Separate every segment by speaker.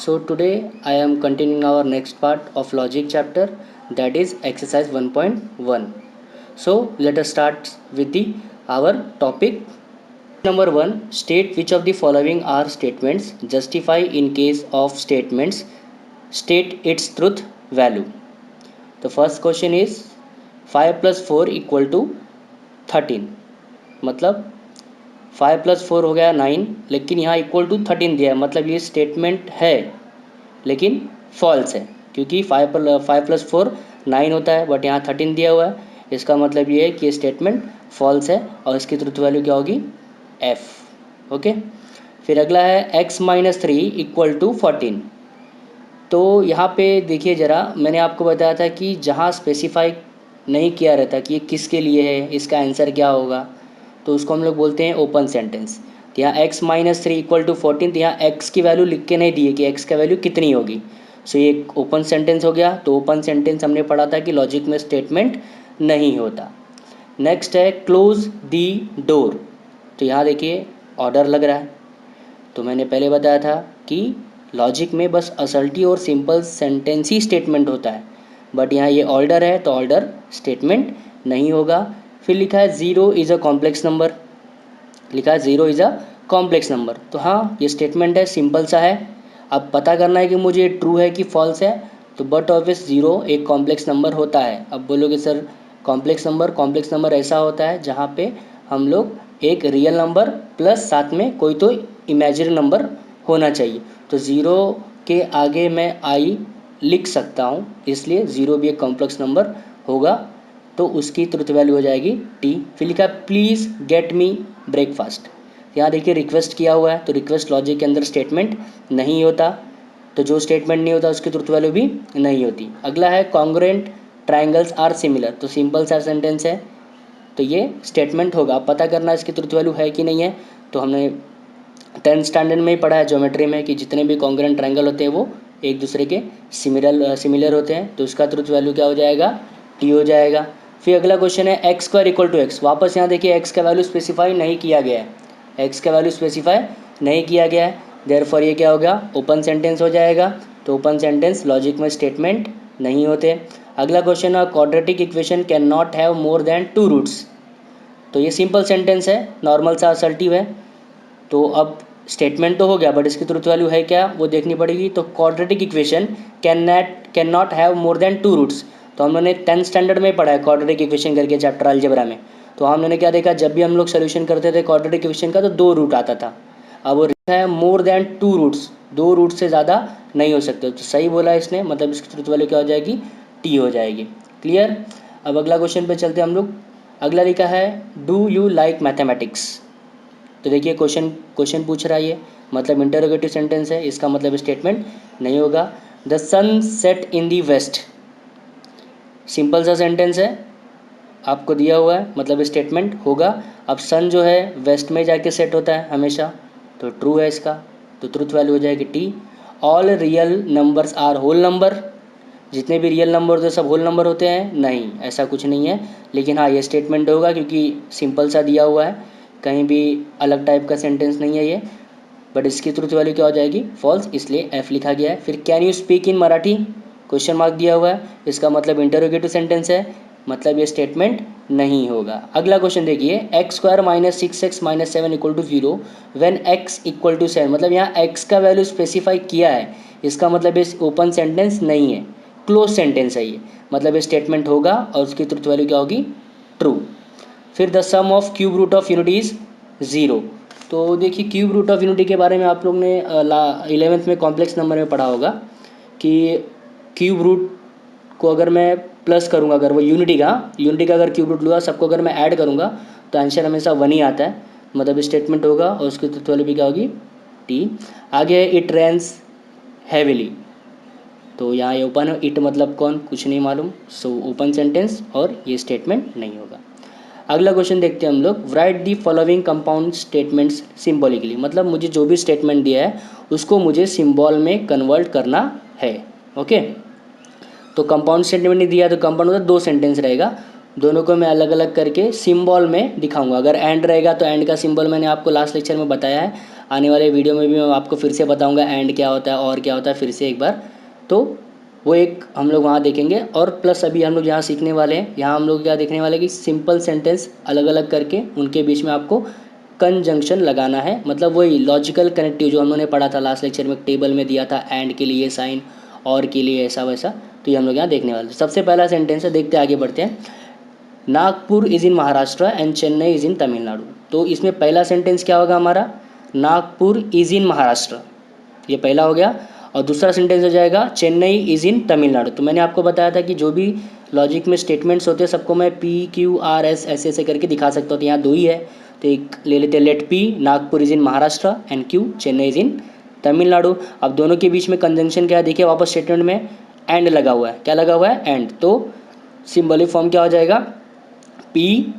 Speaker 1: So today I am continuing our next part of logic chapter, that is exercise 1.1. So let us start with the our topic. Number 1, state which of the following are statements justify in case of statements state its truth value. The first question is 5 plus 4 equal to 13, मतलब 5 plus 4 हो गया 9, लेकिन यहाँ equal to 13 दिया है, मतलब ये statement है लेकिन फॉल्स है, क्योंकि 5 प्लस 4 9 होता है, बट यहाँ 13 दिया हुआ है। इसका मतलब ये है कि ये स्टेटमेंट फॉल्स है और इसकी ट्रुथ वैल्यू क्या होगी, एफ। ओके, फिर अगला है x माइनस 3 इक्वल टू 14। तो यहाँ पे देखिए ज़रा, मैंने आपको बताया था कि जहाँ स्पेसिफाई नहीं किया रहता कि ये किसके लिए है, इसका आंसर क्या होगा, तो उसको हम लोग बोलते हैं ओपन सेंटेंस। तो यहाँ x माइनस 3 इक्वल टू 14, तो यहाँ x की वैल्यू लिख के नहीं दी है कि x का वैल्यू कितनी होगी। सो ये एक ओपन सेंटेंस हो गया। तो ओपन सेंटेंस हमने पढ़ा था कि लॉजिक में स्टेटमेंट नहीं होता। नेक्स्ट है क्लोज दी डोर। तो यहाँ देखिए ऑर्डर लग रहा है, तो मैंने पहले बताया था कि लॉजिक में बस असल्टी और सिंपल सेंटेंस ही स्टेटमेंट होता है, बट यहाँ ये ऑर्डर है तो ऑर्डर स्टेटमेंट नहीं होगा। फिर लिखा है zero is a complex number, लिखा है zero is a complex number, तो हाँ ये स्टेटमेंट है, सिंपल सा है। अब पता करना है कि मुझे ट्रू है कि फॉल्स है, तो बट ऑब्वियस ज़ीरो एक कॉम्प्लेक्स नंबर होता है। अब बोलोगे सर कॉम्प्लेक्स नंबर ऐसा होता है जहाँ पे हम लोग एक रियल नंबर प्लस साथ में कोई तो इमेजिनरी नंबर होना चाहिए। तो ज़ीरो के आगे मैं आई लिख सकता हूँ, इसलिए ज़ीरो भी एक कॉम्प्लेक्स नंबर होगा, तो उसकी ट्रुथ वैल्यू हो जाएगी टी। फिर लिखा प्लीज़ गेट मी ब्रेकफास्ट। यहाँ देखिए रिक्वेस्ट किया हुआ है, तो रिक्वेस्ट लॉजिक के अंदर स्टेटमेंट नहीं होता, तो जो स्टेटमेंट नहीं होता उसकी ट्रुथ वैल्यू भी नहीं होती। अगला है कॉन्ग्रुएंट ट्राइंगल्स आर सिमिलर। तो सिंपल सा सेंटेंस है, तो ये स्टेटमेंट होगा। पता करना इसकी ट्रुथ वैल्यू है कि नहीं है, तो हमने 10th स्टैंडर्ड में ही पढ़ा है ज्योमेट्री में कि जितने भी कॉन्ग्रुएंट ट्राइंगल होते हैं वो एक दूसरे के सिमिलर होते हैं, तो उसका ट्रुथ वैल्यू क्या हो जाएगा, टी हो जाएगा। फिर अगला क्वेश्चन है x square equal to x. वापस यहाँ देखिए एक्स का वैल्यू स्पेसिफाई नहीं किया गया है, एक्स का वैल्यू स्पेसिफाई नहीं किया गया है, देयरफॉर ये क्या होगा, ओपन सेंटेंस हो जाएगा। तो ओपन सेंटेंस लॉजिक में स्टेटमेंट नहीं होते। अगला क्वेश्चन है quadratic equation can not have more than 2 roots. तो ये सिंपल सेंटेंस है, नॉर्मल सा असल्टिव है, तो अब स्टेटमेंट तो हो गया, बट इसकी ट्रुथ वैल्यू है क्या वो देखनी पड़ेगी। तो quadratic equation can not have more than 2 roots. तो हम लोगों ने 10th स्टैंडर्ड में पढ़ा है क्वाड्रेटिक इक्वेशन करके चैप्टर अलजेब्रा में। तो हम लोगों ने क्या देखा, जब भी हम लोग सोल्यूशन करते थे क्वाड्रेटिक इक्वेशन का तो 2 रूट आता था। अब वो लिखा है मोर देन 2 रूट्स, 2 रूट से ज़्यादा नहीं हो सकते, तो सही बोला इसने, मतलब इसकी ट्रुथ वैल्यू क्या हो जाएगी, टी हो जाएगी। क्लियर। अब अगला क्वेश्चन पे चलते हम लोग। अगला लिखा है डू यू लाइक मैथमेटिक्स। तो देखिए क्वेश्चन पूछ रहा है ये, मतलब इंटरोगेटिव सेंटेंस है, इसका मतलब स्टेटमेंट नहीं होगा। The sun set in the west, simple सा सेंटेंस है, आपको दिया हुआ है, मतलब स्टेटमेंट होगा। अब सन जो है वेस्ट में जाके सेट होता है हमेशा, तो ट्रू है इसका, तो ट्रूथ वैल्यू हो जाएगी T. All real numbers are whole number, जितने भी रियल नंबर होते हैं सब होल नंबर होते हैं, नहीं ऐसा कुछ नहीं है, लेकिन हाँ ये स्टेटमेंट होगा क्योंकि सिंपल सा दिया हुआ है, कहीं भी अलग टाइप का सेंटेंस नहीं है ये, बट इसकी ट्रुथ वैल्यू क्या हो जाएगी, फॉल्स, इसलिए एफ लिखा गया है। फिर can you speak in Marathi, question mark दिया हुआ है, इसका मतलब इंटरोगेटिव सेंटेंस है, मतलब ये स्टेटमेंट नहीं होगा। अगला क्वेश्चन देखिए x square minus 6x minus 7 equal to 0 when x equal to 7, मतलब यहाँ x का वैल्यू स्पेसिफाई किया है, इसका मतलब ये ओपन सेंटेंस नहीं है, क्लोज सेंटेंस है ये, मतलब ये स्टेटमेंट होगा और उसकी ट्रुथ वैल्यू क्या होगी, ट्रू। फिर the sum of cube root of unity is 0। तो देखिए क्यूब रूट ऑफ यूनिटी के बारे में आप लोग ने 11th में कॉम्प्लेक्स नंबर में पढ़ा होगा कि क्यूब रूट को अगर मैं प्लस करूँगा, अगर वो यूनिटी का अगर क्यूब रूट लूँगा, सबको अगर मैं ऐड करूँगा तो आंसर हमेशा 1 ही आता है, मतलब स्टेटमेंट होगा और उसकी ट्रुथ वैल्यू भी क्या होगी, टी। आगे है इट रेन्स हैविली, तो यहाँ ये ओपन है, इट मतलब कौन, कुछ नहीं मालूम, सो ओपन सेंटेंस और ये स्टेटमेंट नहीं होगा। अगला क्वेश्चन देखते हैं हम लोग, right the following compound statements symbolically, मतलब मुझे जो भी स्टेटमेंट दिया है उसको मुझे सिंबल में कन्वर्ट करना है। ओके, तो कंपाउंड स्टेटमेंट नहीं दिया तो कंपाउंड मतलब 2 सेंटेंस रहेगा, दोनों को मैं अलग अलग करके सिंबल में दिखाऊंगा। अगर एंड रहेगा तो एंड का सिंबल मैंने आपको लास्ट लेक्चर में बताया है, आने वाले वीडियो में भी मैं आपको फिर से बताऊंगा एंड क्या होता है और क्या होता है फिर से एक बार, तो वो एक हम लोग वहाँ देखेंगे। और प्लस अभी हम लोग यहाँ सीखने वाले हैं, यहाँ हम लोग क्या देखने वाले हैं कि सिंपल सेंटेंस अलग अलग करके उनके बीच में आपको कंजंक्शन लगाना है, मतलब वही लॉजिकल कनेक्टिव जो हम लोगों ने पढ़ा था लास्ट लेक्चर में, टेबल में दिया था एंड के लिए साइन और के लिए ऐसा वैसा, तो ये हम लोग यहाँ देखने वाले हैं। सबसे पहला सेंटेंस है, देखते आगे बढ़ते हैं। Nagpur is in Maharashtra and Chennai is in Tamil Nadu. तो इसमें पहला सेंटेंस क्या होगा हमारा, नागपुर इज़ इन महाराष्ट्र, ये पहला हो गया। और दूसरा सेंटेंस हो जाएगा चेन्नई इज़ इन तमिलनाडु। तो मैंने आपको बताया था कि जो भी लॉजिक में स्टेटमेंट्स होते हैं सबको मैं पी क्यू आर एस ऐसे ऐसे करके दिखा सकता हूँ, तो यहाँ दो ही है, तो एक ले लेते हैं, let p Nagpur is in Maharashtra and q Chennai is in Tamil Nadu. अब दोनों के बीच में कंजंक्शन क्या है, देखिए वापस स्टेटमेंट में एंड लगा हुआ है, क्या लगा हुआ है, एंड। तो सिंबॉलिक फॉर्म क्या हो जाएगा, पी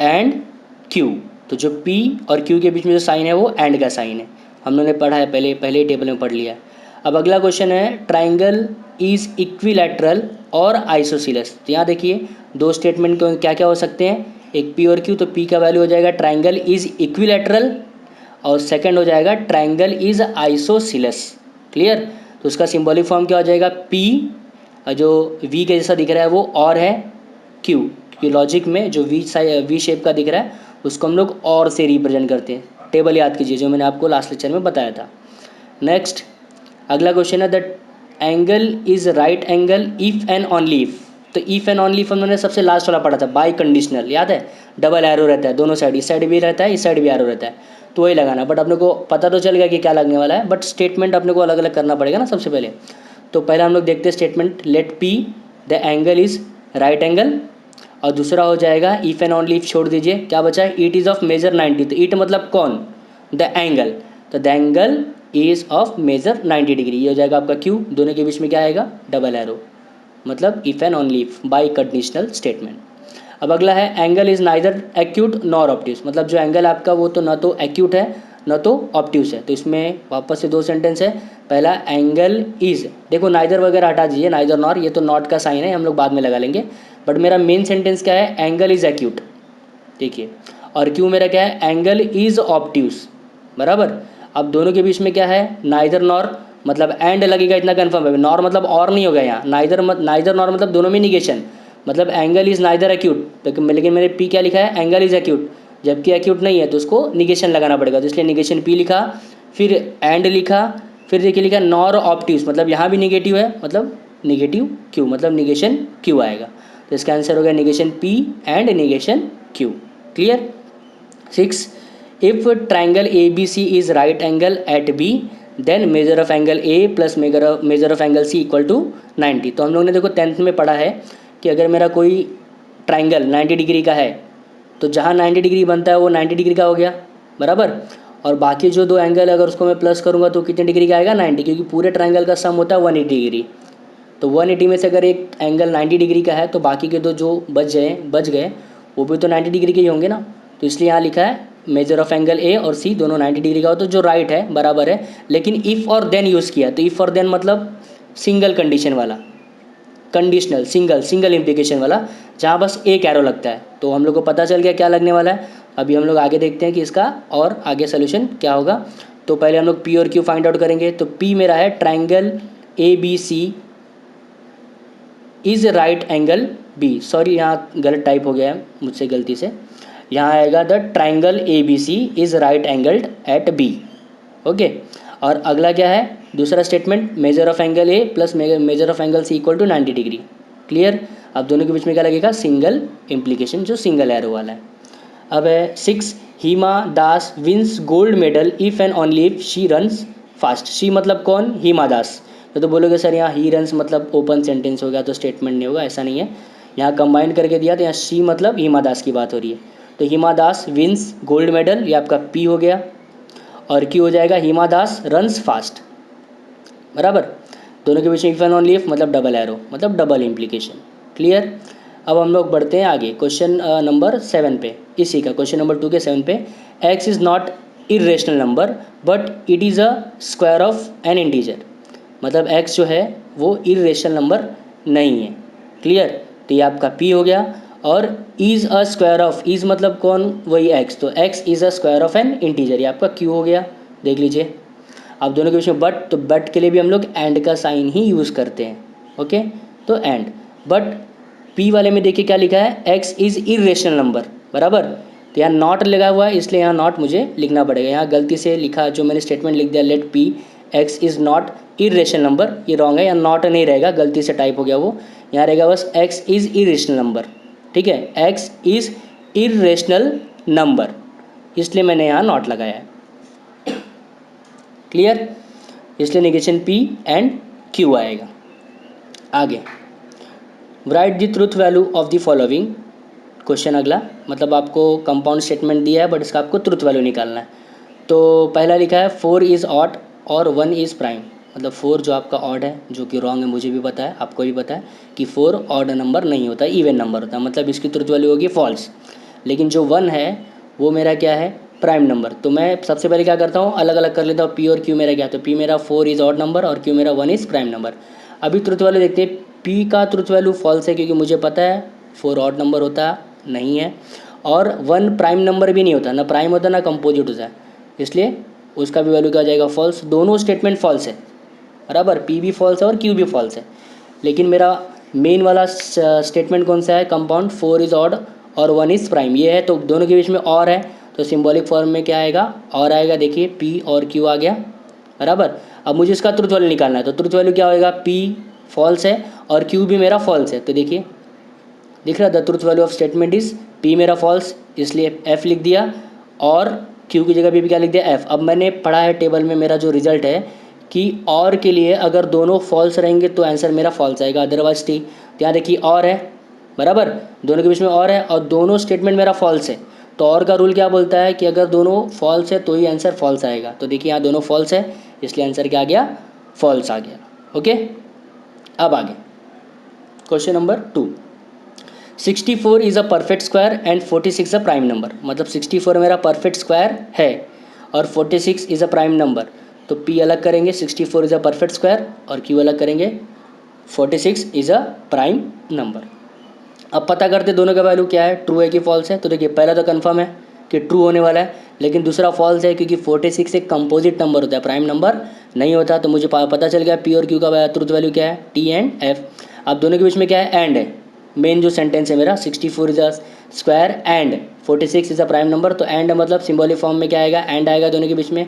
Speaker 1: एंड क्यू। तो जो पी और क्यू के बीच में जो साइन है वो एंड का साइन है, हम लोगों ने पढ़ा है पहले ही टेबल में पढ़ लिया है। अब अगला क्वेश्चन है, ट्राइंगल इज इक्विलैटरल और आइसोसीलस। तो यहाँ देखिए दो स्टेटमेंट क्या क्या हो सकते हैं, एक पी और क्यू, तो पी का वैल्यू हो जाएगा ट्राइंगल इज इक्विलैटरल और सेकंड हो जाएगा ट्राइंगल इज आइसोसीलस। क्लियर। तो उसका सिंबॉलिक फॉर्म क्या हो जाएगा, पी जो वी के जैसा दिख रहा है वो और है क्यू, क्योंकि लॉजिक में जो वी शेप का दिख रहा है उसको हम लोग और से रिप्रेजेंट करते हैं। टेबल याद कीजिए जो मैंने आपको लास्ट लेक्चर में बताया था। नेक्स्ट अगला क्वेश्चन है, that angle is right angle if and only if. तो इफ एंड ओनली इफ हमने सबसे लास्ट वाला पढ़ा था, बाई कंडीशनल, याद है, डबल एरो रहता है दोनों साइड, इस साइड भी रहता है इस साइड भी एरो रहता है, तो वही लगाना। बट अपने को पता तो चल गया कि क्या लगने वाला है, बट स्टेटमेंट अपने को अलग अलग करना पड़ेगा ना सबसे पहले। तो पहले हम लोग देखते हैं statement, let p the angle is right angle, और दूसरा हो जाएगा इफ एंड ओनली इफ छोड़ दीजिए, क्या बचा है, इट इज़ ऑफ मेजर 90। तो इट मतलब कौन, द एंगल, तो the angle is of measure 90 degree, ये हो जाएगा आपका क्यू। दोनों के बीच में क्या आएगा, डबल एरो, मतलब if and only if by conditional statement. अब अगला है, angle is neither acute nor obtuse. मतलब जो एंगल आपका वो तो न तो एक्यूट है न तो ऑप्ट्यूस है। तो इसमें वापस से दो सेंटेंस है, पहला एंगल इज, देखो नाइदर वगैरह हटा दीजिए, नाइदर नॉर ये तो नॉट का साइन है, हम लोग बाद में लगा लेंगे, बट मेरा मेन सेंटेंस क्या है, एंगल इज एक्यूट, देखिए। और क्यों मेरा क्या है, एंगल इज ऑप्ट्यूस, बराबर। अब दोनों के बीच में क्या है, नाइदर नॉर, मतलब एंड लगेगा इतना कन्फर्म है, नॉर मतलब और नहीं होगा यहाँ, नाइदर नॉर मतलब दोनों में निगेशन, मतलब एंगल इज नाइदर एक्यूट, लेकिन मैंने पी क्या लिखा है, एंगल इज एक्यूट, जबकि एक्यूट नहीं है तो उसको निगेशन लगाना पड़ेगा, तो इसलिए निगेशन पी लिखा, फिर एंड लिखा, फिर देखिए लिखा नॉर ऑप्ट्यूस, मतलब यहाँ भी निगेटिव है, मतलब निगेटिव क्यू, मतलब निगेशन क्यू आएगा। तो इसका आंसर हो गया negation p and negation q. Clear. 6, if triangle A B C is right angle at B then measure of angle A plus measure of angle C equal to 90। तो हम लोगों ने देखो 10th में पढ़ा है कि अगर मेरा कोई ट्राइंगल 90 डिग्री का है तो जहाँ 90 डिग्री बनता है वो 90 डिग्री का हो गया, बराबर। और बाकी जो दो एंगल अगर उसको मैं प्लस करूँगा तो कितने डिग्री का आएगा, 90, क्योंकि पूरे ट्राइंगल का सम होता है 180 डिग्री। तो 180 में से अगर एक एंगल 90 डिग्री का है तो बाकी के दो जो बच गए वो भी तो 90 डिग्री के ही होंगे ना। तो इसलिए यहाँ लिखा है मेजर ऑफ एंगल ए और सी दोनों 90 डिग्री का हो, तो जो राइट है बराबर है। लेकिन इफ़ और देन यूज़ किया, तो इफ़ और देन मतलब सिंगल कंडीशन वाला, कंडीशनल सिंगल इम्प्लीकेशन वाला, जहाँ बस एक एरो लगता है। तो हम लोग को पता चल गया क्या लगने वाला है। अभी हम लोग आगे देखते हैं कि इसका और आगे सोल्यूशन क्या होगा। तो पहले हम लोग पी और क्यू फाइंड आउट करेंगे। तो पी मेरा है triangle A B C is right angle B, sorry यहाँ गलत टाइप हो गया है मुझसे गलती से, यहाँ आएगा the triangle A B C is right angled at B. Okay. और अगला क्या है, दूसरा statement, measure of angle A plus measure of angle C equal to 90 degree. Clear. अब दोनों के बीच में क्या लगेगा, सिंगल इम्प्लीकेशन, जो सिंगल एरो वाला है। अब है 6, Hima Das wins gold medal if and only if she runs fast. She मतलब कौन, हिमा दास। तो बोलोगे सर यहाँ ही रन्स मतलब ओपन सेंटेंस हो गया तो स्टेटमेंट नहीं होगा, ऐसा नहीं है, यहाँ कंबाइन करके दिया तो यहाँ शी मतलब हिमा दास की बात हो रही है। तो हिमा दास विंस गोल्ड मेडल, ये आपका पी हो गया, और क्यू हो जाएगा हिमा दास रन्स फास्ट, बराबर। दोनों के बीच में इफ एंड ओनली इफ मतलब डबल एरो, मतलब डबल इम्प्लीकेशन। क्लियर। अब हम लोग बढ़ते हैं आगे क्वेश्चन नंबर 7 पे, इसी का क्वेश्चन नंबर 2 के 7 पे, x is not irrational number but it is a square of N integer. मतलब एक्स जो है वो इरेशनल नंबर नहीं है। क्लियर। तो ये आपका पी हो गया, और is a square of, is मतलब कौन, वही एक्स, तो x is a square of N integer, ये आपका क्यू हो गया। देख लीजिए। अब दोनों के बीच में बट, तो बट के लिए भी हम लोग एंड का साइन ही यूज़ करते हैं। ओके, तो एंड। बट पी वाले में देखिए क्या लिखा है, एक्स इज़ इरेशनल नंबर, बराबर। तो यहाँ नॉट लगा हुआ है, इसलिए यहाँ नॉट मुझे लिखना पड़ेगा। यहाँ गलती से लिखा, जो मैंने स्टेटमेंट लिख दिया, let p x is not irrational number, ये रॉन्ग है। यहाँ नॉट नहीं रहेगा, गलती से टाइप हो गया वो, यहाँ रहेगा बस एक्स इज़ इरेशनल नंबर। ठीक है, एक्स इज़ इरेशनल नंबर, इसलिए मैंने यहाँ नॉट लगाया है। क्लियर, इसलिए नेगेशन पी एंड क्यू आएगा। आगे, right the truth value of the following. Question अगला, मतलब आपको कंपाउंड स्टेटमेंट दिया है, बट इसका आपको ट्रूथ वैल्यू निकालना है। तो पहला लिखा है 4 इज़ ऑड और 1 इज़ प्राइम, मतलब 4 जो आपका ऑड है, जो कि रॉन्ग है, मुझे भी पता है, आपको भी पता है कि 4 ऑड नंबर नहीं होता, इवन नंबर होता है, मतलब इसकी ट्रूथ वैल्यू होगी फॉल्स। लेकिन जो 1 है वो मेरा क्या है, प्राइम नंबर। तो मैं सबसे पहले क्या करता हूँ, अलग अलग कर लेता हूँ, पी और क्यू मेरा क्या, तो पी मेरा 4 इज़ ऑड नंबर और क्यू मेरा 1 इज़ प्राइम नंबर। अभी ट्रूथ वैल्यू देखते हैं। पी का ट्रूथ वैल्यू फॉल्स है, क्योंकि मुझे पता है 4 ऑड नंबर होता नहीं है, और 1 प्राइम नंबर भी नहीं होता, ना प्राइम होता ना कंपोजिट होता है, इसलिए उसका भी वैल्यू क्या हो जाएगा, फॉल्स। दोनों स्टेटमेंट फॉल्स है, बराबर, पी भी फॉल्स है और क्यू भी फॉल्स है। लेकिन मेरा मेन वाला स्टेटमेंट कौन सा है, कंपाउंड 4 इज़ ऑड और 1 इज़ प्राइम, ये है। तो दोनों के बीच में और है, तो सिंबॉलिक फॉर्म में क्या आएगा, और आएगा। देखिए पी और क्यू आ गया, बराबर। अब मुझे इसका ट्रूथ वैल्यू निकालना है, तो ट्रूथ वैल्यू क्या होएगा, पी फॉल्स है और क्यू भी मेरा फॉल्स है। तो देखिए दिख रहा, the truth value of statement is P मेरा फॉल्स, इसलिए एफ लिख दिया, और क्यू की जगह भी क्या लिख दिया, एफ। अब मैंने पढ़ा है टेबल में, मेरा जो रिजल्ट है कि और के लिए अगर दोनों फॉल्स रहेंगे तो आंसर मेरा फॉल्स आएगा, अदरवाइज टी। तो यहाँ देखिए और है, बराबर, दोनों के बीच में और है, और दोनों स्टेटमेंट मेरा फॉल्स है। तो और का रूल क्या बोलता है कि अगर दोनों फॉल्स है तो ही आंसर फॉल्स आएगा। तो देखिए यहाँ दोनों फॉल्स है, इसलिए आंसर क्या आ गया, फॉल्स आ गया। ओके, अब आगे question number 2। 64 is a perfect square and 46 a prime number, मतलब 64 मेरा परफेक्ट स्क्वायर है और 46 इज़ अ प्राइम नंबर। तो P अलग करेंगे, 64 इज़ अ परफेक्ट स्क्वायर, और Q अलग करेंगे, 46 इज़ अ प्राइम नंबर। अब पता करते दोनों का वैल्यू क्या है, ट्रू है कि फॉल्स है। तो देखिए पहला तो कंफर्म है कि ट्रू होने वाला है, लेकिन दूसरा फॉल्स है, क्योंकि 46 एक कंपोजिट नंबर होता है, प्राइम नंबर नहीं होता। तो मुझे पता चल गया P और Q का ट्रूथ वैल्यू क्या है, T एंड F। अब दोनों के बीच में क्या है, एंड है। मेन जो सेंटेंस है मेरा, 64 is a square and 46 is a prime number, तो एंड मतलब सिंबॉलिक फॉर्म में क्या आएगा, एंड आएगा दोनों के बीच में।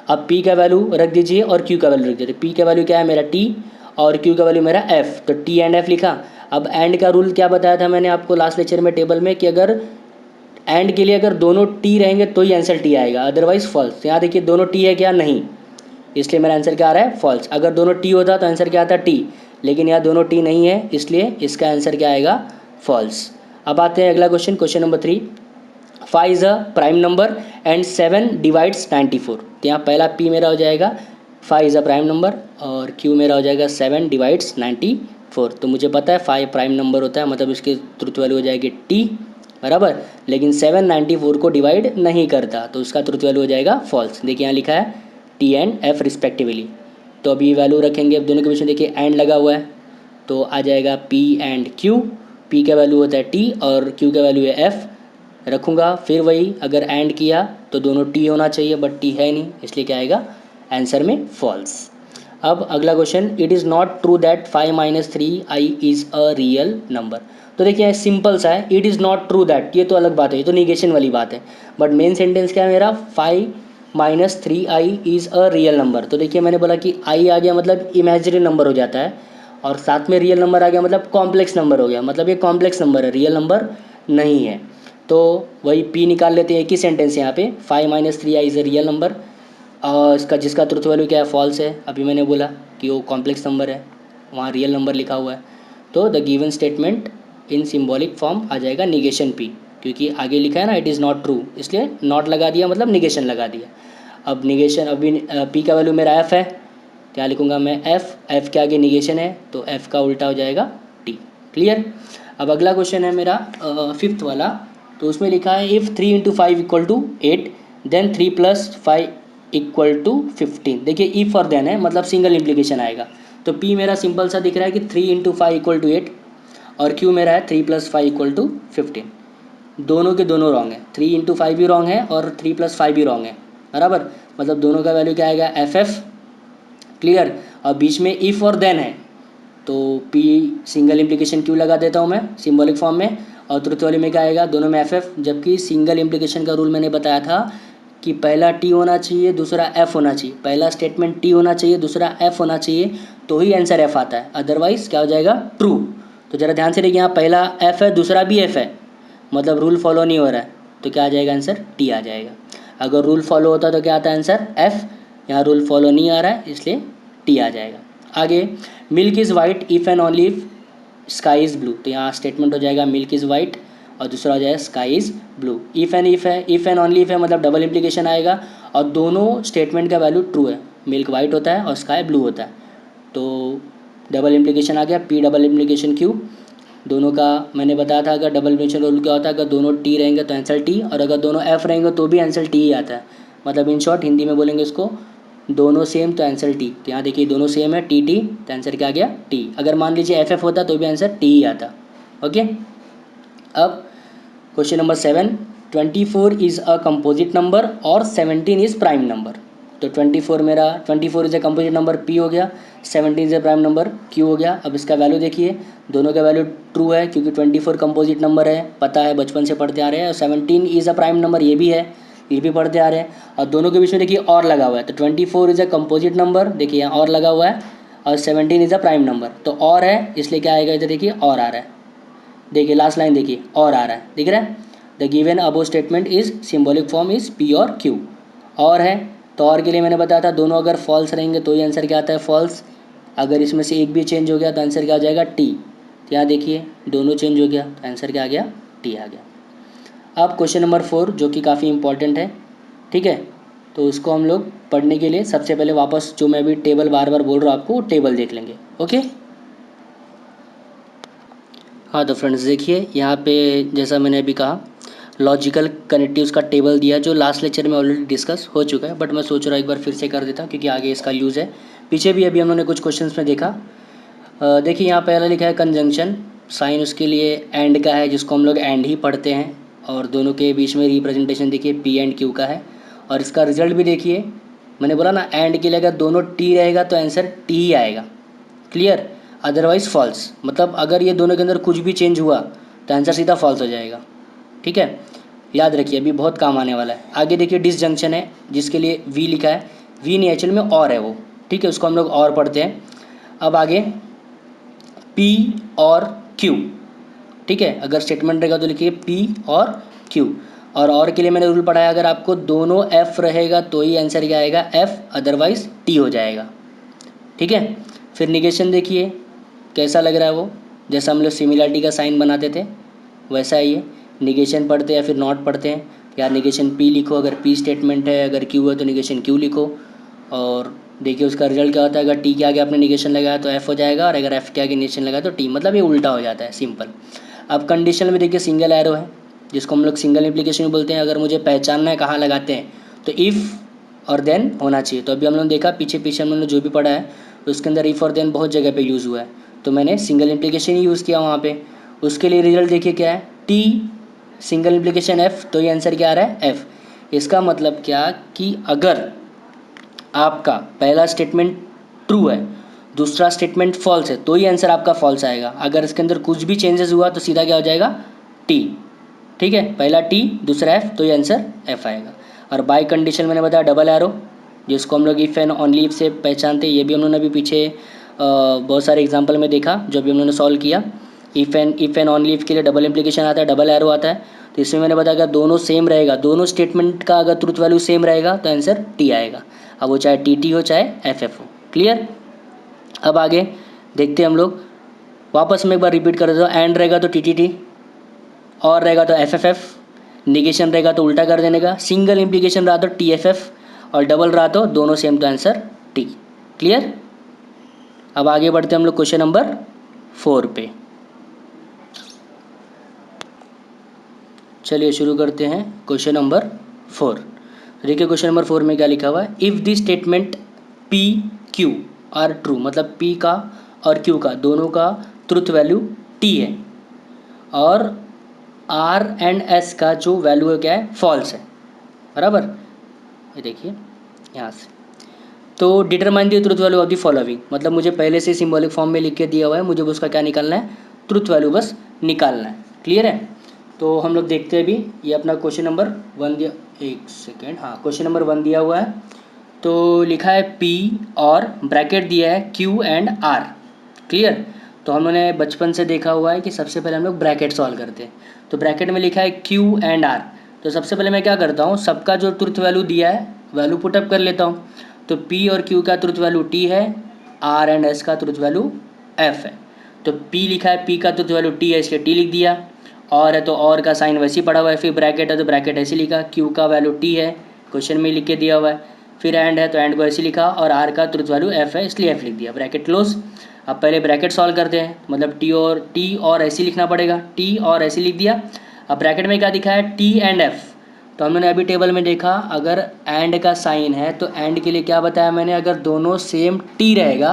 Speaker 1: अब P का वैल्यू रख दीजिए और Q का वैल्यू रख दीजिए। P का वैल्यू क्या है मेरा T और Q का वैल्यू मेरा F, तो T एंड F लिखा। अब एंड का रूल क्या बताया था मैंने आपको लास्ट लेक्चर में टेबल में, कि अगर एंड के लिए अगर दोनों T रहेंगे तो ही आंसर T आएगा, अदरवाइज फॉल्स। यहाँ देखिए दोनों T है क्या, नहीं, इसलिए मेरा आंसर क्या आ रहा है, फॉल्स। अगर दोनों T होता तो आंसर क्या आता, T, लेकिन यहाँ दोनों T नहीं है, इसलिए इसका आंसर क्या आएगा, फॉल्स। अब आते हैं अगला question, question number 3। 5 is a prime number and 7 divides 94। तो यहाँ पहला P मेरा हो जाएगा 5 इज़ अ प्राइम नंबर, और Q मेरा हो जाएगा 7 डिवाइड्स 94। तो मुझे पता है 5 प्राइम नंबर होता है, मतलब इसकी ट्रुथ वैल्यू हो जाएगी T, बराबर। लेकिन 7 94 को डिवाइड नहीं करता, तो उसका ट्रुथ वैल्यू हो जाएगा फॉल्स। देखिए यहाँ लिखा है T एंड F रिस्पेक्टिवली। तो अभी वैल्यू रखेंगे, अब दोनों के बीच में देखिए एंड लगा हुआ है, तो आ जाएगा P एंड Q। P का वैल्यू होता है T और Q का वैल्यू है F, रखूँगा। फिर वही, अगर एंड किया तो दोनों T होना चाहिए, बट T है नहीं, इसलिए क्या आएगा आंसर में फॉल्स। अब अगला question, it is not true that 5 - 3i is a real number. तो देखिए सिंपल सा है, it is not true that, ये तो अलग बात है, ये तो निगेशन वाली बात है। बट मेन सेंटेंस क्या है मेरा, 5 - 3i is a real number. तो देखिए मैंने बोला कि i आ गया मतलब इमेजिनरी नंबर हो जाता है, और साथ में रियल नंबर आ गया मतलब कॉम्प्लेक्स नंबर हो गया, मतलब ये कॉम्प्लेक्स नंबर है, रियल नंबर नहीं है। तो वही P निकाल लेते हैं, एक ही सेंटेंस यहाँ पे, 5 - 3i is a real number, इसका जिसका ट्रुथ वैल्यू क्या है, फॉल्स है। अभी मैंने बोला कि वो कॉम्प्लेक्स नंबर है, वहाँ रियल नंबर लिखा हुआ है। तो the given statement in symbolic form आ जाएगा निगेशन P, क्योंकि आगे लिखा है ना इट इज़ नॉट ट्रू, इसलिए नॉट लगा दिया, मतलब निगेशन लगा दिया। अब निगेशन, अभी P का वैल्यू मेरा F है, क्या लिखूँगा मैं, F के आगे निगेशन है, तो F का उल्टा हो जाएगा T। क्लियर। अब अगला क्वेश्चन है मेरा 5th वाला, तो उसमें लिखा है इफ़ 3 × 5 = 8 देन 3 + 5 = 15। देखिए इफ़ और देन है, मतलब सिंगल इम्प्लीकेशन आएगा। तो P मेरा सिंपल सा दिख रहा है कि 3 × 5 = 8, और Q मेरा है 3 + 5 = 15। दोनों के दोनों रॉन्ग है, 3 × 5 भी रॉन्ग है और 3 + 5 भी रॉन्ग है। बराबर, मतलब दोनों का वैल्यू क्या आएगा एफ एफ। क्लियर। और बीच में इफ़ और देन है तो पी सिंगल इम्प्लीकेशन क्यू लगा देता हूँ मैं सिंबॉलिक फॉर्म में, और ट्रुथ वैल्यू में क्या आएगा दोनों में एफ एफ। जबकि सिंगल इम्प्लीकेशन का रूल मैंने बताया था कि पहला टी होना चाहिए दूसरा एफ होना चाहिए, पहला स्टेटमेंट टी होना चाहिए दूसरा एफ होना चाहिए, तो ही आंसर एफ आता है, अदरवाइज क्या हो जाएगा ट्रू। तो ज़रा ध्यान से देखिए, यहाँ पहला एफ है दूसरा भी एफ है, मतलब रूल फॉलो नहीं हो रहा है, तो क्या आ जाएगा आंसर टी आ जाएगा। अगर रूल फॉलो होता तो क्या आता है आंसर एफ, यहाँ रूल फॉलो नहीं आ रहा है इसलिए टी आ जाएगा। आगे, milk is white if and only if sky is blue, तो यहाँ स्टेटमेंट हो जाएगा मिल्क इज़ वाइट और दूसरा हो जाएगा स्काई इज़ ब्लू। इफ़ है, इफ़ एंड ओनली इफ है मतलब डबल इम्प्लीकेशन आएगा और दोनों स्टेटमेंट का वैल्यू ट्रू है, मिल्क वाइट होता है और स्काई ब्लू होता है, तो डबल इम्प्लीकेशन आ गया पी डबल इम्प्लीकेशन क्यू। दोनों का मैंने बताया था अगर डबल इम्प्लीकेशन रूल क्या होता है, अगर दोनों टी रहेंगे तो आंसर टी, और अगर दोनों एफ रहेंगे तो भी आंसर टी ही आता है। मतलब इन शॉर्ट हिंदी में बोलेंगे इसको, दोनों सेम तो आंसर टी। तो यहाँ देखिए दोनों सेम है टी टी, तो आंसर क्या आ गया टी। अगर मान लीजिए एफ एफ होता तो भी आंसर टी ही आता। ओके। अब question number 7, 24 is a composite number और 17 इज़ प्राइम नंबर। तो 24 मेरा 24 is a composite number P हो गया, 17 is a prime number Q हो गया। अब इसका वैल्यू देखिए, दोनों का वैल्यू ट्रू है क्योंकि 24 कंपोजिट नंबर है, पता है बचपन से पढ़ते आ रहे हैं, और 17 इज़ अ प्राइम नंबर ये भी है, ये भी पढ़ते आ रहे हैं। और दोनों के बीच में देखिए और लगा हुआ है, तो 24 इज़ अ कंपोजिट नंबर, देखिए यहाँ और लगा हुआ है, और 17 इज़ अ प्राइम नंबर, तो और है इसलिए क्या आएगा इधर देखिए और आ रहा है। देखिए लास्ट लाइन देखिए और आ रहा है, दिख रहा है। The given above statement is symbolic form is P और क्यू। और है तो और के लिए मैंने बताया था दोनों अगर फॉल्स रहेंगे तो ही आंसर क्या आता है फॉल्स, अगर इसमें से एक भी चेंज हो गया तो आंसर क्या आ जाएगा टी। तो यहाँ देखिए दोनों चेंज हो गया तो आंसर क्या आ गया टी आ गया। अब क्वेश्चन नंबर 4 जो कि काफ़ी इंपॉर्टेंट है, ठीक है, तो उसको हम लोग पढ़ने के लिए सबसे पहले वापस जो मैं अभी टेबल बार बार बोल रहा हूँ आपको वो टेबल देख लेंगे। ओके। हाँ तो फ्रेंड्स देखिए यहाँ पे जैसा मैंने अभी कहा लॉजिकल कनेक्टिव्स का टेबल दिया जो लास्ट लेक्चर में ऑलरेडी डिस्कस हो चुका है, बट मैं सोच रहा हूँ एक बार फिर से कर देता हूँ क्योंकि आगे इसका यूज़ है। पीछे भी अभी हम लोगों ने कुछ क्वेश्चंस में देखा। देखिए यहाँ पहला लिखा है कंजंक्शन, साइन उसके लिए एंड का है जिसको हम लोग एंड ही पढ़ते हैं, और दोनों के बीच में रिप्रेजेंटेशन देखिए पी एंड क्यू का है, और इसका रिजल्ट भी देखिए, मैंने बोला ना एंड के लिए अगर दोनों टी रहेगा तो आंसर टी ही आएगा। क्लियर। अदरवाइज फॉल्स, मतलब अगर ये दोनों के अंदर कुछ भी चेंज हुआ तो आंसर सीधा फॉल्स हो जाएगा। ठीक है, याद रखिए अभी बहुत काम आने वाला है। आगे देखिए डिसजंक्शन है जिसके लिए वी लिखा है, वी नहीं एक्चुअल में और है वो, ठीक है, उसको हम लोग और पढ़ते हैं। अब आगे पी और क्यू, ठीक है, अगर स्टेटमेंट रहेगा तो लिखिए पी और क्यू, और के लिए मैंने रूल पढ़ाया अगर आपको दोनों एफ रहेगा तो ही आंसर क्या आएगा एफ, अदरवाइज टी हो जाएगा। ठीक है। फिर निगेशन देखिए कैसा लग रहा है वो, जैसा हम लोग सिमिलरिटी का साइन बनाते थे वैसा ही है, निगेशन पढ़ते हैं या फिर नॉट पढ़ते हैं, या निगेशन पी लिखो अगर पी स्टेटमेंट है, अगर क्यू है तो निगेशन क्यू लिखो। और देखिए उसका रिजल्ट क्या होता है, अगर टी के आगे आपने निगेशन लगाया तो एफ हो जाएगा, और अगर एफ के आगे निगेशन लगाया तो टी, मतलब ये उल्टा हो जाता है, सिंपल। अब कंडीशन में देखिए सिंगल एरो है जिसको हम लोग सिंगल इम्प्लीकेशन में बोलते हैं, अगर मुझे पहचानना है कहाँ लगाते हैं तो इफ़ और देन होना चाहिए। तो अभी हम लोगों ने देखा पीछे पीछे हम लोगों ने जो भी पढ़ा है उसके अंदर इफ़ और देन बहुत जगह पे यूज़ हुआ है, तो मैंने सिंगल इम्प्लीकेशन ही यूज़ किया वहाँ पे। उसके लिए रिजल्ट देखिए क्या है, टी सिंगल इम्प्लीकेशन एफ, तो ये आंसर क्या आ रहा है एफ। इसका मतलब क्या कि अगर आपका पहला स्टेटमेंट ट्रू है दूसरा स्टेटमेंट फॉल्स है तो ही आंसर आपका फॉल्स आएगा, अगर इसके अंदर कुछ भी चेंजेस हुआ तो सीधा क्या हो जाएगा टी। ठीक है, पहला टी दूसरा एफ, तो ये आंसर एफ आएगा। और बाय कंडीशन मैंने बताया डबल एरो जिसको हम लोग इफ़ एंड ओनली इफ से पहचानते हैं, ये भी हम लोगों ने अभी पीछे बहुत सारे एग्जांपल में देखा जो भी हम लोगों ने सॉल्व किया। इफ़ एंड ओनली इफ के लिए डबल इम्प्लीकेशन आता है, डबल एरो आता है, तो इसमें मैंने बताया अगर दोनों सेम रहेगा, दोनों स्टेटमेंट का अगर ट्रुथ वैल्यू सेम रहेगा तो आंसर टी आएगा, अब वो चाहे टी टी हो चाहे एफ एफ हो। क्लियर। अब आगे देखते हैं हम लोग, वापस में एक बार रिपीट कर देता हूँ, एंड रहेगा तो टी टी टी, और रहेगा तो एफ एफ एफ, निगेशन रहेगा तो उल्टा कर देने का, सिंगल इम्प्लीकेशन रहा तो टी एफ एफ, और डबल रहा तो दोनों सेम तो आंसर टी। क्लियर। अब आगे बढ़ते हैं हम लोग क्वेश्चन नंबर 4 पे। चलिए शुरू करते हैं क्वेश्चन नंबर 4। देखिए क्वेश्चन नंबर 4 में क्या लिखा हुआ है, if the statement P Q R true, मतलब पी का और क्यू का दोनों का ट्रुथ वैल्यू टी है, और आर एंड एस का जो वैल्यू है क्या है फॉल्स है, बराबर। ये देखिए यहाँ से। तो determine the truth value of the following, मतलब मुझे पहले से सिंबॉलिक फॉर्म में लिख के दिया हुआ है, मुझे उसका क्या निकालना है, ट्रुथ वैल्यू बस निकालना है। क्लियर है। तो हम लोग देखते हैं अभी, ये अपना क्वेश्चन नंबर 1 दिया, एक सेकेंड, हाँ क्वेश्चन नंबर 1 दिया हुआ है। तो लिखा है P और ब्रैकेट दिया है Q एंड R। क्लियर। तो हमने बचपन से देखा हुआ है कि सबसे पहले हम लोग ब्रैकेट सॉल्व करते हैं। तो ब्रैकेट में लिखा है Q एंड R। तो सबसे पहले मैं क्या करता हूँ, सबका जो ट्रुथ वैल्यू दिया है वैल्यू पुटअप कर लेता हूँ। तो P और Q का ट्रुथ वैल्यू T है, R एंड S का ट्रुथ वैल्यू F है। तो P लिखा है, P का ट्रुथ वैल्यू T है, इसलिए T लिख दिया। और है तो और का साइन वैसे ही पड़ा हुआ है, फिर ब्रैकेट है तो ब्रैकेट ऐसे लिखा, Q का वैल्यू T है, क्वेश्चन में लिख के दिया हुआ है, फिर एंड है तो एंड को ऐसे लिखा, और R का ट्रुथ वैल्यू F है इसलिए F लिख दिया, ब्रैकेट क्लोज। अब पहले ब्रैकेट सॉल्व करते हैं, मतलब T और ऐसे लिखना पड़ेगा, T और ऐसे लिख दिया। अब ब्रैकेट में क्या दिखा है, T एंड F। तो हमने अभी टेबल में देखा, अगर एंड का साइन है तो एंड के लिए क्या बताया मैंने, अगर दोनों सेम T रहेगा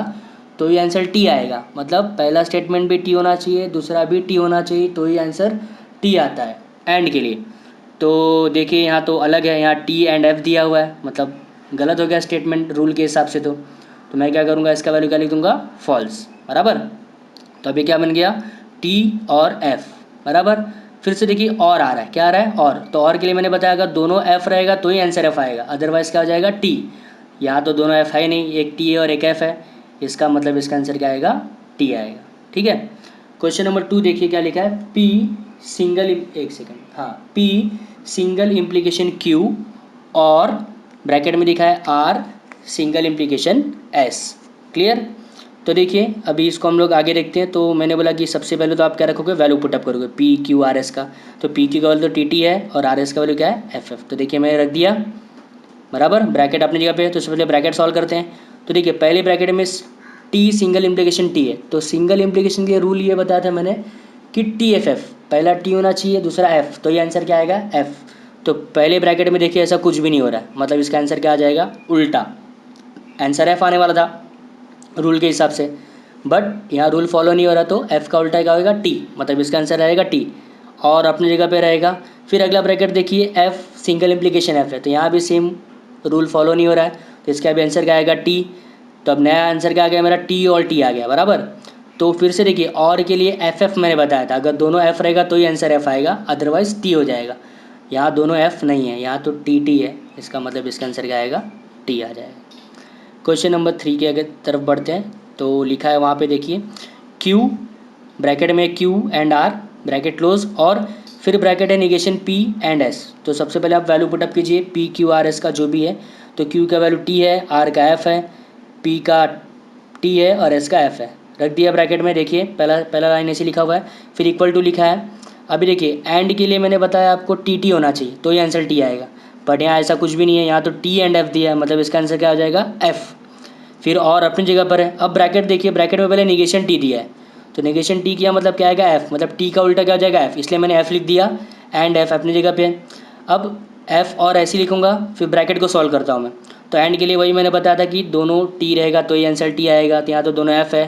Speaker 1: तो ये आंसर T आएगा, मतलब पहला स्टेटमेंट भी T होना चाहिए, दूसरा भी T होना चाहिए, तो ये आंसर T आता है एंड के लिए। तो देखिए यहाँ तो अलग है, यहाँ T एंड F दिया हुआ है, मतलब गलत हो गया स्टेटमेंट रूल के हिसाब से। तो मैं क्या करूँगा, इसका वैल्यू क्या लिख दूँगा, फॉल्स, बराबर। तो अभी क्या बन गया, T और F, बराबर। फिर से देखिए और आ रहा है, क्या आ रहा है, और। तो और के लिए मैंने बताया अगर दोनों F रहेगा तो ही आंसर F आएगा, अदरवाइज़ क्या हो जाएगा, T। यहाँ तो दोनों F है ही नहीं, एक T है और एक F है, इसका मतलब इसका आंसर क्या आएगा, T आएगा। ठीक है। क्वेश्चन नंबर 2 देखिए क्या लिखा है, P सिंगल, एक सेकेंड, हाँ, P सिंगल इम्प्लीकेशन Q और ब्रैकेट में लिखा है R single implication S। Clear. तो देखिए अभी इसको हम लोग आगे देखते हैं। तो मैंने बोला कि सबसे पहले तो आप क्या रखोगे, वैल्यू पुटअप करोगे P Q R S का। तो P Q का वैल्यू तो TT है और R S का वैल्यू क्या है, FF। तो देखिए मैंने रख दिया, बराबर, ब्रैकेट अपनी जगह पे है। तो सबसे पहले ब्रैकेट सॉल्व करते हैं। तो देखिए पहले ब्रैकेट में T सिंगल इम्प्लीकेशन T है, तो सिंगल इम्प्लीकेशन के रूल ये बताया था मैंने कि TFF, पहला T होना चाहिए दूसरा F, तो ये आंसर क्या आएगा, F। तो पहले ब्रैकेट में देखिए ऐसा कुछ भी नहीं हो रहा है, मतलब इसका आंसर क्या आ जाएगा, उल्टा, आंसर F आने वाला था रूल के हिसाब से, बट यहाँ रूल फॉलो नहीं हो रहा, तो F का उल्टा क्या होगा, T, मतलब इसका आंसर रहेगा T, और अपनी जगह पे रहेगा। फिर अगला ब्रैकेट देखिए, F सिंगल इम्प्लीकेशन F है, तो यहाँ भी सेम रूल फॉलो नहीं हो रहा है, तो इसका भी आंसर क्या आएगा, T। तो अब नया आंसर क्या आ गया मेरा, T और T आ गया, बराबर। तो फिर से देखिए और के लिए FF मैंने बताया था, अगर दोनों F रहेगा तो ही आंसर F आएगा, अदरवाइज़ T हो जाएगा। यहाँ दोनों F नहीं है, यहाँ तो TT है, इसका मतलब इसका आंसर क्या आएगा, T आ जाएगा। क्वेश्चन नंबर 3 के आगे तरफ बढ़ते हैं। तो लिखा है वहाँ पे देखिए, Q ब्रैकेट में Q and R bracket close, और फिर ब्रैकेट है निगेशन P एंड S। तो सबसे पहले आप वैल्यू पुटअप कीजिए, P Q R S का जो भी है। तो Q का वैल्यू T है, R का F है, P का T है और S का F है, रख दिया ब्रैकेट में। देखिए पहला पहला लाइन ऐसे लिखा हुआ है, फिर इक्वल टू लिखा है। अभी देखिए एंड के लिए मैंने बताया आपको TT होना चाहिए तो ये आंसर T आएगा, बट यहाँ ऐसा कुछ भी नहीं है, यहाँ तो T एंड F दिया है, मतलब इसका आंसर क्या हो जाएगा, F। फिर और अपनी जगह पर है। अब ब्रैकेट देखिए, ब्रैकेट में पहले निगेशन T दिया है, तो निगेशन T किया मतलब क्या आएगा, F, मतलब T का उल्टा क्या हो जाएगा, F, इसलिए मैंने F लिख दिया, एंड F अपनी जगह पे है। अब F और ऐसे लिखूंगा, फिर ब्रैकेट को सॉल्व करता हूँ मैं। तो एंड के लिए वही मैंने बताया था कि दोनों T रहेगा तो ये आंसर T आएगा, तो यहाँ तो दोनों F है,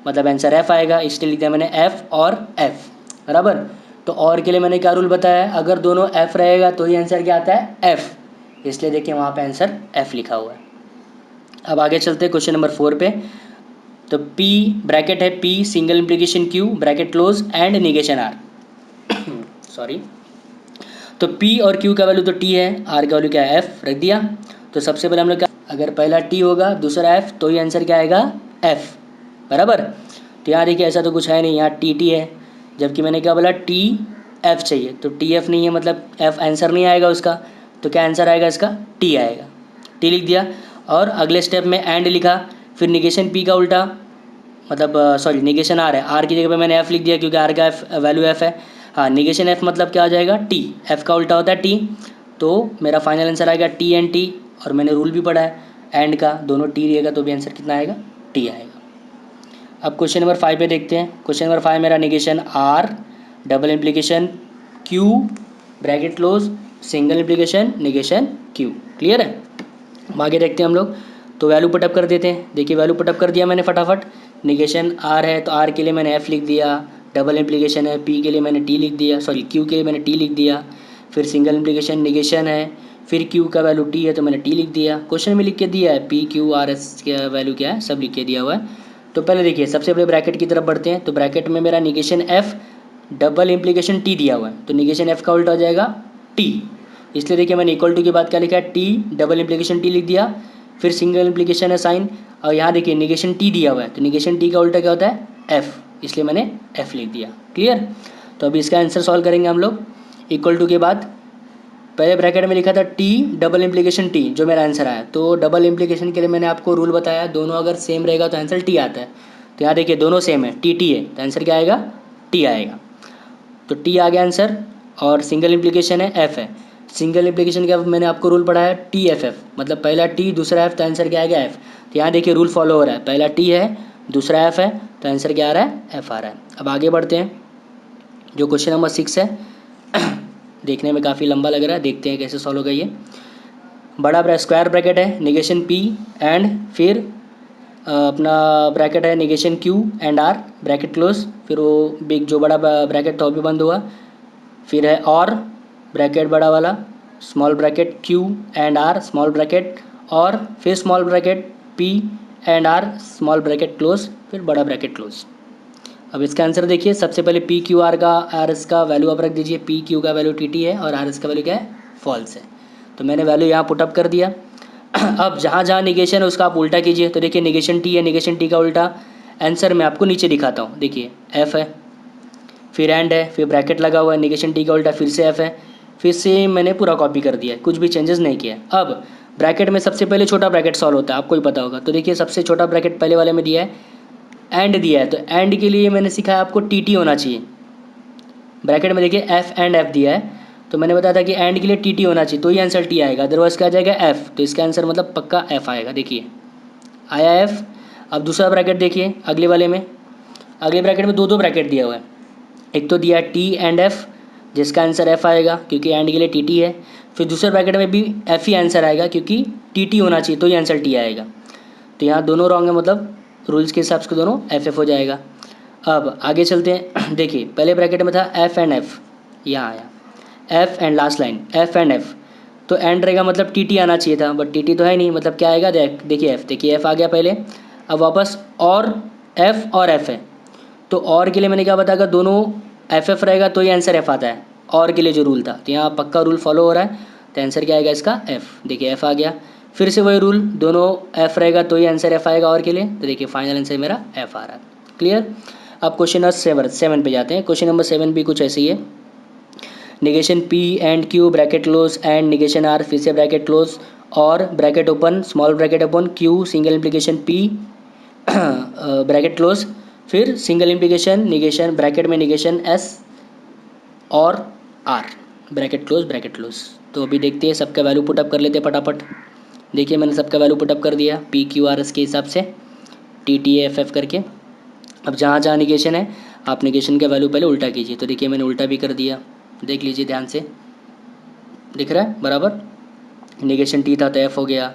Speaker 1: मतलब आंसर F आएगा, इसलिए लिख दिया मैंने F और F, बराबर। तो और के लिए मैंने क्या रूल बताया है, अगर दोनों F रहेगा तो ये आंसर क्या आता है, F, इसलिए देखिए वहाँ पे आंसर F लिखा हुआ है। अब आगे चलते हैं क्वेश्चन नंबर 4 पे। तो P ब्रैकेट है, P single implication Q bracket close and negation R sorry. तो P और Q का वैल्यू तो T है, R का वैल्यू क्या है, F, रख दिया। तो सबसे पहले हम लोग क्या, अगर पहला T होगा दूसरा F तो ये आंसर क्या आएगा, F, बराबर। तो यहाँ देखिए ऐसा तो कुछ है नहीं, यहाँ TT है, जबकि मैंने क्या बोला, TF चाहिए, तो TF नहीं है, मतलब F आंसर नहीं आएगा उसका, तो क्या आंसर आएगा इसका, T आएगा, T लिख दिया। और अगले स्टेप में एंड लिखा, फिर निगेशन P का उल्टा, मतलब सॉरी निगेशन R है, R की जगह पे मैंने F लिख दिया क्योंकि R का वैल्यू F है। हाँ, निगेशन F मतलब क्या आ जाएगा, T, F का उल्टा होता है T। तो मेरा फाइनल आंसर आएगा T एंड T, और मैंने रूल भी पढ़ा है एंड का, दोनों T रहेगा तो भी आंसर कितना आएगा, T आएगा। अब क्वेश्चन नंबर 5 पे देखते हैं। क्वेश्चन नंबर 5 मेरा negation R double implication Q bracket close single implication negation Q। Clear है। अब आगे देखते हैं हम लोग। तो वैल्यू पुटअप कर देते हैं। देखिए वैल्यू पुटअप कर दिया मैंने फटाफट। निगेशन R है तो R के लिए मैंने F लिख दिया, डबल इम्प्लीकेशन है P के लिए मैंने T लिख दिया, सॉरी Q के लिए मैंने T लिख दिया। फिर सिंगल इम्प्लीकेशन निगेशन है फिर Q का वैल्यू T है तो मैंने T लिख दिया। क्वेश्चन में लिख के दिया है P Q R S का वैल्यू क्या है, सब लिख के दिया हुआ है। तो पहले देखिए सबसे पहले ब्रैकेट की तरफ बढ़ते हैं। तो ब्रैकेट में मेरा negation F double implication T दिया हुआ है, तो निगेशन F का उल्टा हो जाएगा T। इसलिए देखिए मैंने इक्वल टू के बाद क्या लिखा है, T डबल इम्प्लीकेशन T लिख दिया। फिर सिंगल इम्प्लीकेशन है साइन, और यहाँ देखिए निगेशन T दिया हुआ है, तो निगेशन T का उल्टा क्या होता है, F, इसलिए मैंने F लिख दिया। क्लियर। तो अभी इसका आंसर सॉल्व करेंगे हम लोग। इक्वल टू के बाद पहले ब्रैकेट में लिखा था T डबल इम्प्लीकेशन T, जो मेरा आंसर आया। तो डबल इम्प्लीकेशन के लिए मैंने आपको रूल बताया, दोनों अगर सेम रहेगा तो आंसर T आता है। तो यहाँ देखिए दोनों सेम है, T T है, तो आंसर क्या आएगा, T आएगा। तो T आ गया आंसर। और सिंगल इम्प्लीकेशन है F है, सिंगल इम्प्लीकेशन का मैंने आपको रूल पढ़ाया TFF, मतलब पहला T दूसरा F, तो आंसर क्या आएगा F। तो यहाँ देखिए रूल फॉलो हो रहा है, पहला T है दूसरा F है, तो आंसर क्या आ रहा है, F आ रहा है। अब आगे बढ़ते हैं, जो क्वेश्चन नंबर 6 है देखने में काफ़ी लंबा लग रहा है, देखते हैं कैसे सॉल्व होगा ये। बड़ा स्क्वायर ब्रैकेट है, निगेशन P एंड फिर अपना ब्रैकेट है negation Q and R, bracket close. फिर वो बिग जो बड़ा ब्रैकेट था वो भी बंद हुआ। फिर है और ब्रैकेट बड़ा वाला, small bracket Q and R small bracket, और फिर small bracket P and R small bracket close, फिर बड़ा ब्रैकेट क्लोज। अब इसका आंसर देखिए, सबसे पहले P Q R का R S का वैल्यू आप रख दीजिए। P Q का वैल्यू T T है और R S का वैल्यू क्या है, फॉल्स है। तो मैंने वैल्यू यहाँ पुटअप कर दिया। अब जहाँ जहाँ निगेशन है उसका आप उल्टा कीजिए। तो देखिए निगेशन T है, निगेशन T का उल्टा आंसर मैं आपको नीचे दिखाता हूँ। देखिए F है, फिर एंड है, फिर ब्रैकेट लगा हुआ है, निगेशन T का उल्टा फिर से F है, फिर से मैंने पूरा कॉपी कर दिया है, कुछ भी चेंजेस नहीं किया। अब ब्रैकेट में सबसे पहले छोटा ब्रैकेट सॉल्व होता है, आपको ही पता होगा। तो देखिए सबसे छोटा ब्रैकेट पहले वाले में दिया है, एंड दिया है, तो एंड के लिए मैंने सीखा है आपको TT होना चाहिए। ब्रैकेट में देखिए F एंड F दिया है, तो मैंने बताया था कि एंड के लिए TT होना चाहिए, तो ही आंसर T आएगा, अदरवाइज क्या आ जाएगा F। तो इसका आंसर मतलब पक्का F आएगा। देखिए आया F। अब दूसरा ब्रैकेट देखिए अगले वाले में, अगले ब्रैकेट में दो ब्रैकेट दिया हुआ है, एक तो दिया T एंड F, जिसका आंसर F आएगा क्योंकि एंड के लिए TT है। फिर दूसरे ब्रैकेट में भी F ही आंसर आएगा क्योंकि TT होना चाहिए, तो ही आंसर T आएगा। तो यहाँ दोनों रॉन्ग है, मतलब रूल्स के हिसाब से दोनों FF हो जाएगा। अब आगे चलते हैं। देखिए पहले ब्रैकेट में था F एंड F, यहाँ आया F and last line F and F, तो एंड रहेगा मतलब TT आना चाहिए था, बट TT तो है नहीं, मतलब क्या आएगा, देखिए F, देखिए F आ गया पहले। अब वापस और F और F है, तो और के लिए मैंने क्या बताया, दोनों FF रहेगा तो ये आंसर F आता है, और के लिए जो रूल था। तो यहाँ पक्का रूल फॉलो हो रहा है, तो आंसर क्या आएगा इसका, F। देखिए F आ गया, फिर से वही रूल, दोनों F रहेगा तो ये आंसर F आएगा और के लिए। तो देखिए फाइनल आंसर मेरा F आ रहा है। क्लियर। अब क्वेश्चन नंबर 7 पे जाते हैं। क्वेश्चन नंबर 7 भी कुछ ऐसे ही है, negation P and Q bracket close and negation R फिर से ब्रैकेट क्लोज और bracket open, small bracket open Q single implication P bracket close, फिर सिंगल इम्प्लीकेशन निगेशन ब्रैकेट में निगेशन S और R ब्रैकेट क्लोज। तो अभी देखते हैं, सबका वैल्यू पुटअप कर लेते हैं फटाफट। देखिए मैंने सबका वैल्यू पुटअप कर दिया P Q R S के हिसाब से, T T F F करके। अब जहाँ जहाँ निगेशन है आप निगेशन का वैल्यू पहले उल्टा कीजिए। तो देखिए मैंने उल्टा भी कर दिया, देख लीजिए ध्यान से, दिख रहा है बराबर। निगेशन T था तो F हो गया,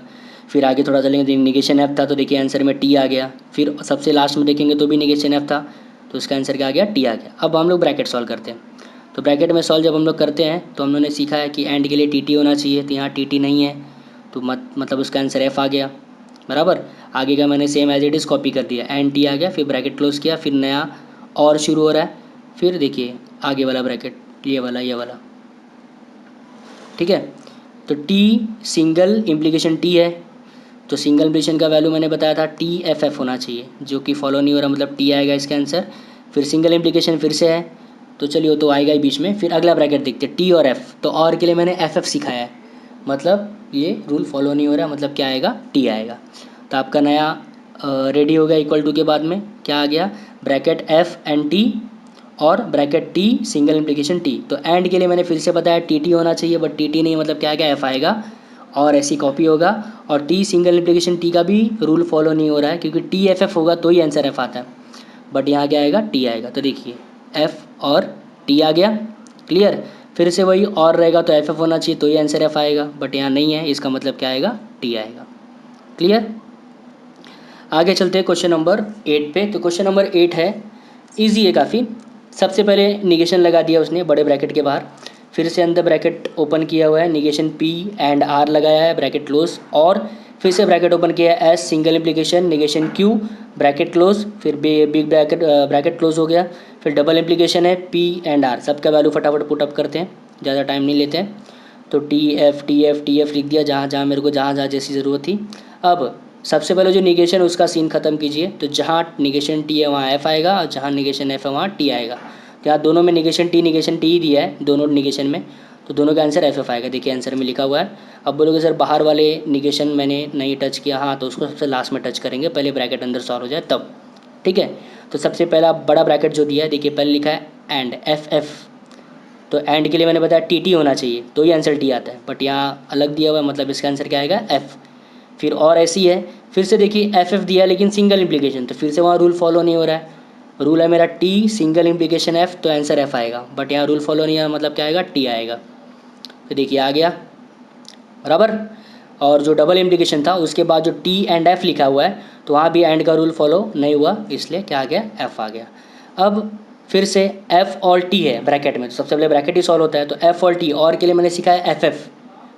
Speaker 1: फिर आगे थोड़ा चलेंगे निगेशन F था, तो देखिए आंसर में T आ गया। फिर सबसे लास्ट में देखेंगे तो भी निगेशन F था, तो इसका आंसर क्या आ गया, T आ गया। अब हम लोग ब्रैकेट सॉल्व करते हैं। तो ब्रैकेट में सॉल्व जब हम लोग करते हैं तो हम लोगों ने सीखा है कि एंड के लिए TT होना चाहिए, तो यहाँ TT नहीं है, तो मतलब उसका आंसर F आ गया बराबर। आगे का मैंने same as it is copy कर दिया, एंड T आ गया, फिर ब्रैकेट क्लोज किया, फिर नया और शुरू हो रहा है, फिर देखिए आगे वाला ब्रैकेट, ये वाला, ठीक है। तो T सिंगल इम्प्लीकेशन T है, तो सिंगल इम्प्लीकेशन का वैल्यू मैंने बताया था TFF होना चाहिए, जो कि फॉलो नहीं हो रहा, मतलब T आएगा इसका आंसर। फिर सिंगल इम्प्लीकेशन फिर से है, तो चलिए वो तो आएगा ही बीच में। फिर अगला ब्रैकेट देखते हैं T और F, तो और के लिए मैंने FF सिखाया है, मतलब ये रूल फॉलो नहीं हो रहा, मतलब क्या आएगा, T आएगा। तो आपका नया रेडी हो गया। इक्वल टू के बाद में क्या आ गया, ब्रैकेट F एंड T और bracket T single implication T। तो एंड के लिए मैंने फिर से बताया TT होना चाहिए, बट TT नहीं, मतलब क्या आएगा, F आएगा और ऐसी कॉपी होगा। और T सिंगल इम्प्लीकेशन T का भी रूल फॉलो नहीं हो रहा है, क्योंकि TFF होगा तो ही आंसर F आता है, बट यहाँ क्या आएगा, T आएगा। तो देखिए F और T आ गया। क्लियर। फिर से वही और रहेगा तो FF होना चाहिए तो ही आंसर F आएगा, बट यहाँ नहीं है, इसका मतलब क्या आएगा, T आएगा। क्लियर। आगे चलते हैं क्वेश्चन नंबर 8 पे। तो क्वेश्चन नंबर 8 है, ईजी है काफ़ी। सबसे पहले निगेशन लगा दिया उसने बड़े ब्रैकेट के बाहर, फिर से अंदर ब्रैकेट ओपन किया हुआ है, निगेशन P एंड R लगाया है, ब्रैकेट क्लोज, और फिर से ब्रैकेट ओपन किया है, S single implication, negation Q, bracket close, फिर बिग ब्रैकेट क्लोज हो गया, फिर डबल इम्प्लीकेशन है P एंड R। सबका वैल्यू फटाफट पुट अप करते हैं, ज़्यादा टाइम नहीं लेते हैं। तो TF लिख दिया, जहाँ जहाँ मेरे को जहाँ जहाँ जैसी ज़रूरत थी। अब सबसे पहले जो निगेशन उसका सीन ख़त्म कीजिए, तो जहाँ निगेशन T है वहाँ F आएगा, और जहाँ निगेशन F है वहाँ T आएगा। तो यहाँ दोनों में निगेशन T ही दिया है, दोनों निगेशन में, तो दोनों का आंसर FF आएगा। देखिए आंसर में लिखा हुआ है। अब बोलोगे सर बाहर वाले निगेशन मैंने नहीं टच किया, हाँ तो उसको सबसे लास्ट में टच करेंगे, पहले ब्रैकेट अंदर सॉल्व हो जाए तब, ठीक है। तो सबसे पहला बड़ा ब्रैकेट जो दिया है, देखिए पहले लिखा है एंड FF, तो एंड के लिए मैंने बताया TT होना चाहिए तो ही आंसर T आता है, बट यहाँ अलग दिया हुआ है, मतलब इसका आंसर क्या आएगा F। फिर और ऐसी है, फिर से देखिए FF दिया है लेकिन सिंगल इम्प्लीकेशन, तो फिर से वहाँ रूल फॉलो नहीं हो रहा है। रूल है मेरा T सिंगल इम्प्लीकेशन F, तो आंसर F आएगा, बट यहाँ रूल फॉलो नहीं है, मतलब क्या आएगा T आएगा। तो देखिए आ गया बराबर। और जो डबल इम्प्लीकेशन था उसके बाद जो T एंड F लिखा हुआ है, तो वहाँ भी एंड का रूल फॉलो नहीं हुआ, इसलिए क्या आ गया F आ गया। अब फिर से F और T है ब्रैकेट में, तो सबसे पहले ब्रैकेट ही सॉल्व होता है, तो F और T, और के लिए मैंने सीखा है FF,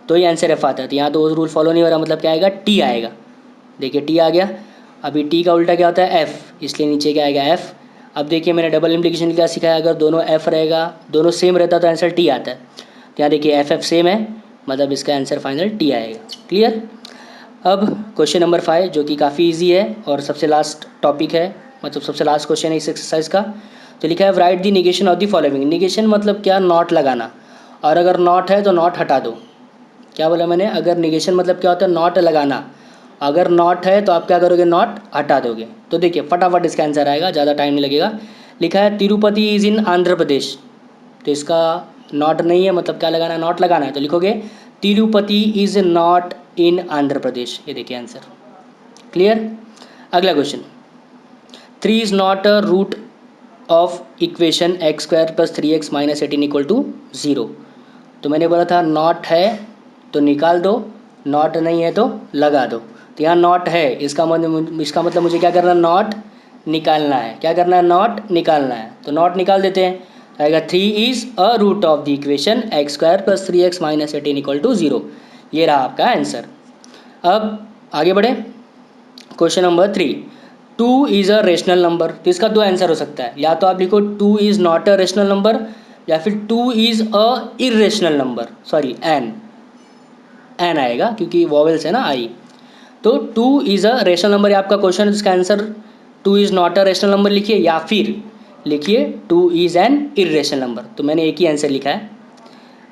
Speaker 1: तो ये आंसर F आता है। तो यहाँ तो रूल फॉलो नहीं हो रहा, मतलब क्या आएगा T आएगा। देखिए T आ गया। अभी T का उल्टा क्या होता है F, इसलिए नीचे क्या आएगा F। अब देखिए मैंने डबल इम्प्लीकेशन क्या सिखाया, अगर दोनों F रहेगा, दोनों सेम रहता तो आंसर T आता है। तो यहाँ देखिए FF सेम है, मतलब इसका आंसर फाइनल T आएगा। क्लियर। अब क्वेश्चन नंबर 5 जो कि काफ़ी इजी है और सबसे लास्ट टॉपिक है, मतलब सबसे लास्ट क्वेश्चन है इस एक्सरसाइज का। तो लिखा है right the negation of the following. Negation मतलब क्या, नॉट लगाना, और अगर नॉट है तो नॉट हटा दो। क्या बोला मैंने, अगर निगेशन मतलब क्या होता है, नॉट लगाना, अगर नॉट है तो आप क्या करोगे, नॉट हटा दोगे। तो देखिए फटाफट इसका आंसर आएगा, ज़्यादा टाइम नहीं लगेगा। लिखा है तिरुपति इज़ इन आंध्र प्रदेश, तो इसका नॉट नहीं है, मतलब क्या लगाना है, नॉट लगाना है, तो लिखोगे Tirupati is not in Andhra Pradesh. ये देखिए आंसर। क्लियर। अगला question, 3 is not a root of equation x² + 3x - 18 = 0। तो मैंने बोला था नॉट है तो निकाल दो, नॉट नहीं है तो लगा दो। तो यहाँ नॉट है, इसका मतलब मुझे क्या करना है, नॉट निकालना है। क्या करना है, नॉट निकालना है, तो नॉट निकाल देते हैं। आएगा 3 is a root of the equation x² + 3x - 18 = 0। ये रहा आपका आंसर। अब आगे बढ़े, question number 3, 2 is a rational number. तो इसका दो आंसर हो सकता है, या तो आप लिखो 2 is not a rational number, या फिर 2 is a irrational number, sorry an आएगा क्योंकि वॉवेल्स है ना आई। तो 2 इज़ अ रेशनल नंबर है आपका क्वेश्चन, इसका answer 2 is not a rational number लिखिए, या फिर लिखिए 2 इज़ एन इरेशनल नंबर। तो मैंने एक ही आंसर लिखा है।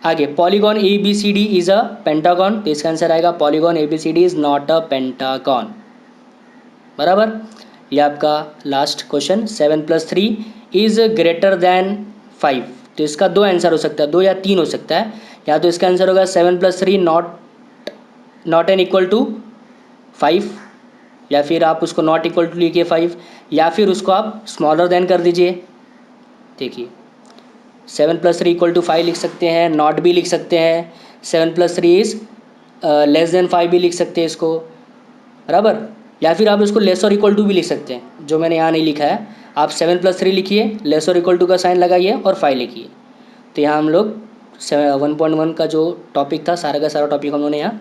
Speaker 1: आगे, polygon ABCD is a pentagon, तो इसका आंसर आएगा polygon ABCD is not a pentagon. बराबर। ये आपका last question, 7 + 3 is greater than 5। तो इसका दो आंसर हो सकता है, 2 या 3 हो सकता है। या तो इसका आंसर होगा 7 + 3 नॉट एन इक्वल टू 5, या फिर आप उसको नॉट इक्वल टू लिखिए 5, या फिर उसको आप स्मॉलर देन कर दीजिए। देखिए 7 + 3 = 5 लिख सकते हैं, नॉट भी लिख सकते हैं, 7 + 3 इज़ लेस देन 5 भी लिख सकते हैं इसको, बराबर। या फिर आप इसको लेस और इक्वल टू भी लिख सकते हैं, जो मैंने यहाँ नहीं लिखा है। आप 7 + 3 लिखिए, लेस और इक्वल टू का साइन लगाइए और 5 लिखिए। तो यहाँ हम लोग 1.1 का जो टॉपिक था, सारा का सारा टॉपिक हम लोगों ने यहाँ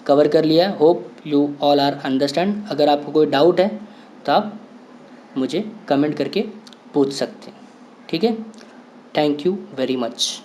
Speaker 1: कवर कर लिया है। Hope you all are understand. अगर आपको कोई डाउट है तो आप मुझे कमेंट करके पूछ सकते हैं, ठीक है। Thank you very much.